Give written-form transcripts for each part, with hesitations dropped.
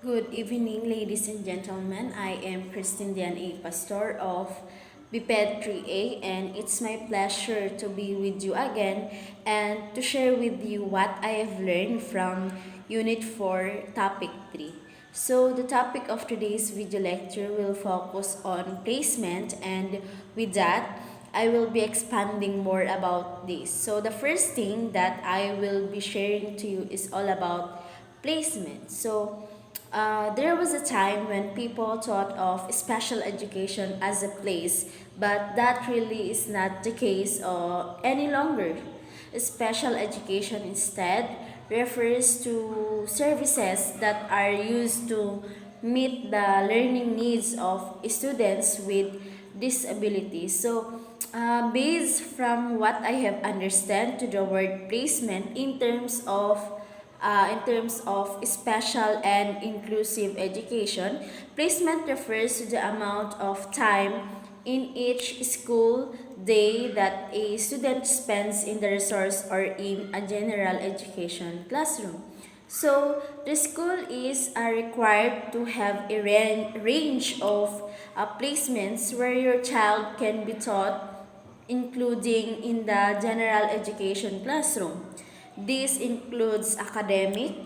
Good evening, ladies and gentlemen. I am Christine Dian A. Pastor of BPED 3A, and it's my pleasure to be with you again and to share with you what I have learned from Unit 4, Topic 3. So, the topic of today's video lecture will focus on placement, and with that, I will be expanding more about this. So, the first thing that I will be sharing to you is all about placement. There was a time when people thought of special education as a place, but that really is not the case any longer. Special education instead refers to services that are used to meet the learning needs of students with disabilities. Based from what I have understand to the word placement in terms of special and inclusive education, placement refers to the amount of time in each school day that a student spends in the resource or in a general education classroom. So, the school is required to have a range of placements where your child can be taught, including in the general education classroom. This includes academic,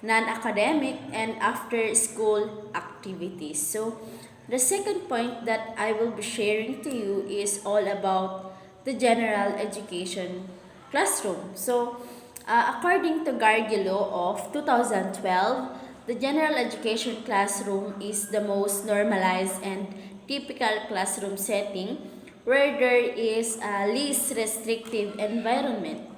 non-academic, and after-school activities. So, the second point that I will be sharing to you is all about the general education classroom. According to Gargiulo of 2012, the general education classroom is the most normalized and typical classroom setting where there is a least restrictive environment.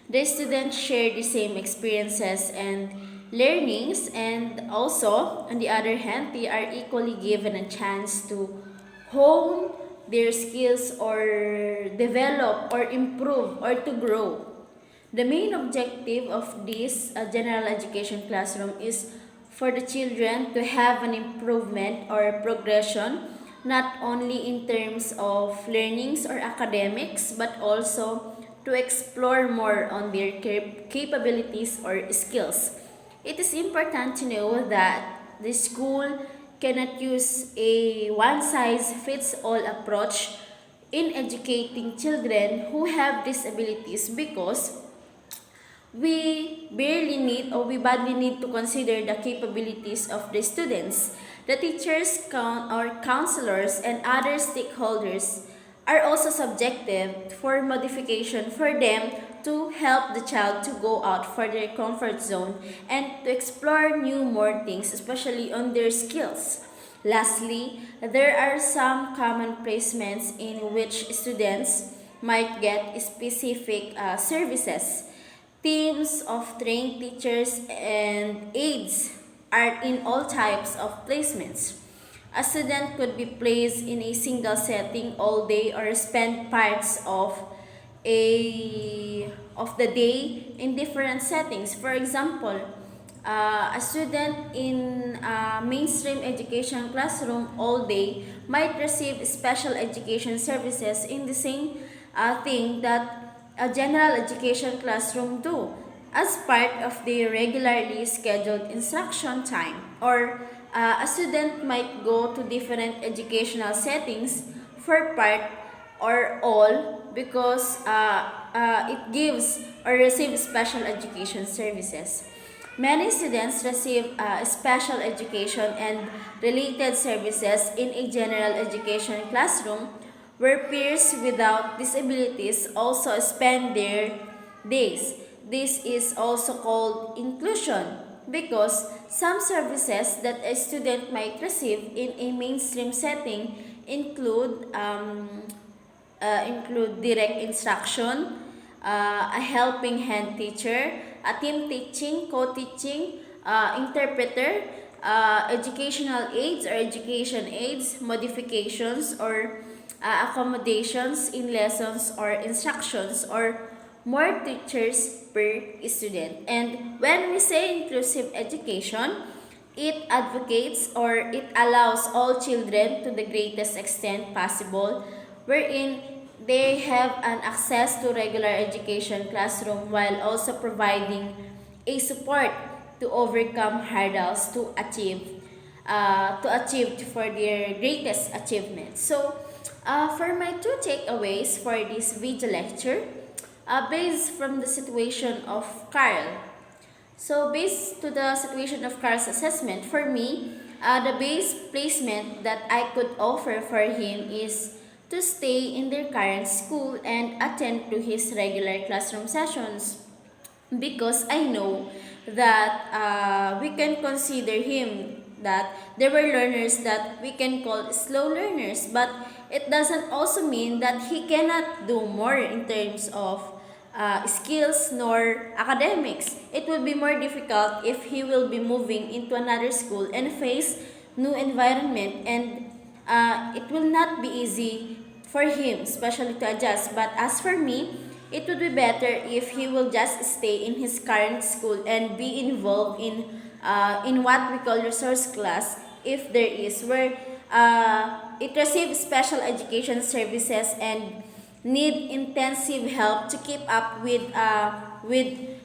The students share the same experiences and learnings, and also, on the other hand, they are equally given a chance to hone their skills or develop or improve or to grow. The main objective of this general education classroom is for the children to have an improvement or progression not only in terms of learnings or academics but also to explore more on their capabilities or skills. It is important to know that the school cannot use a one size fits all approach in educating children who have disabilities because we badly need to consider the capabilities of the students. The teachers or counselors and other stakeholders are also subjective for modification for them to help the child to go out for their comfort zone and to explore more things, especially on their skills. Lastly, there are some common placements in which students might get specific services. Teams of trained teachers and aides are in all types of placements. A student could be placed in a single setting all day or spend parts of the day in different settings. For example, a student in a mainstream education classroom all day might receive special education services in the same thing that a general education classroom do as part of their regularly scheduled instruction time. Or a student might go to different educational settings for part or all because it gives or receives special education services. Many students receive special education and related services in a general education classroom where peers without disabilities also spend their days. This is also called inclusion because some services that a student might receive in a mainstream setting include direct instruction, a helping hand teacher, a team teaching, co-teaching, interpreter, educational aids or education aids, modifications or accommodations in lessons or instructions, or more teachers per student. And when we say inclusive education, it advocates or it allows all children to the greatest extent possible wherein they have an access to regular education classroom while also providing a support to overcome hurdles to achieve for their greatest achievements. So, for my two takeaways for this video lecture, based from the situation of Carl. So, based to the situation of Carl's assessment, for me, the base placement that I could offer for him is to stay in their current school and attend to his regular classroom sessions, because I know that we can consider him that there were learners that we can call slow learners, but it doesn't also mean that he cannot do more in terms of skills nor academics. It will be more difficult if he will be moving into another school and face new environment, and it will not be easy for him, especially to adjust. But as for me, it would be better if he will just stay in his current school and be involved in what we call resource class, if there is, where it receives special education services and need intensive help to keep up with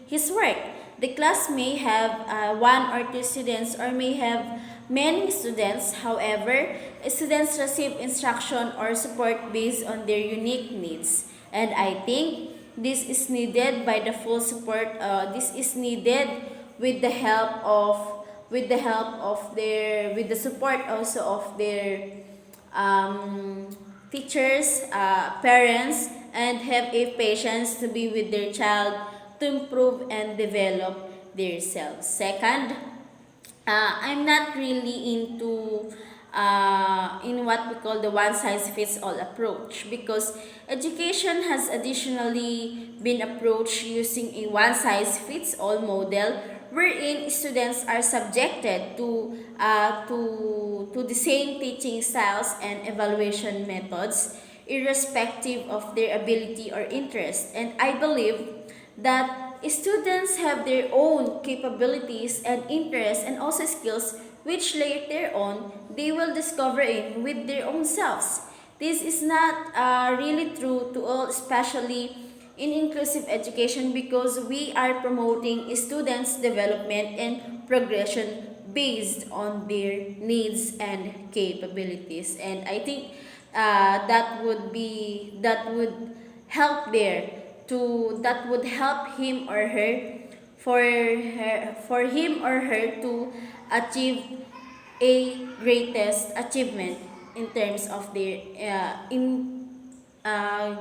his work. The class may have one or two students or may have many students. However, students receive instruction or support based on their unique needs. And I think this is needed by the full support. This is needed with the help of with the support also of their um, teachers, parents, and have a patience to be with their child to improve and develop themselves. Second, I'm not really into in what we call the one size fits all approach, because education has additionally been approached using a one size fits all model, wherein students are subjected to the same teaching styles and evaluation methods irrespective of their ability or interest. And I believe that students have their own capabilities and interests and also skills, which later on they will discover in with their own selves. This is not really true to all, especially in inclusive education, because we are promoting students' development and progression based on their needs and capabilities. And I think that would help there to that would help him or her for him or her to achieve a greatest achievement in terms of their in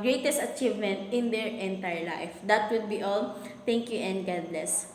greatest achievement in their entire life. That would be all. Thank you and God bless.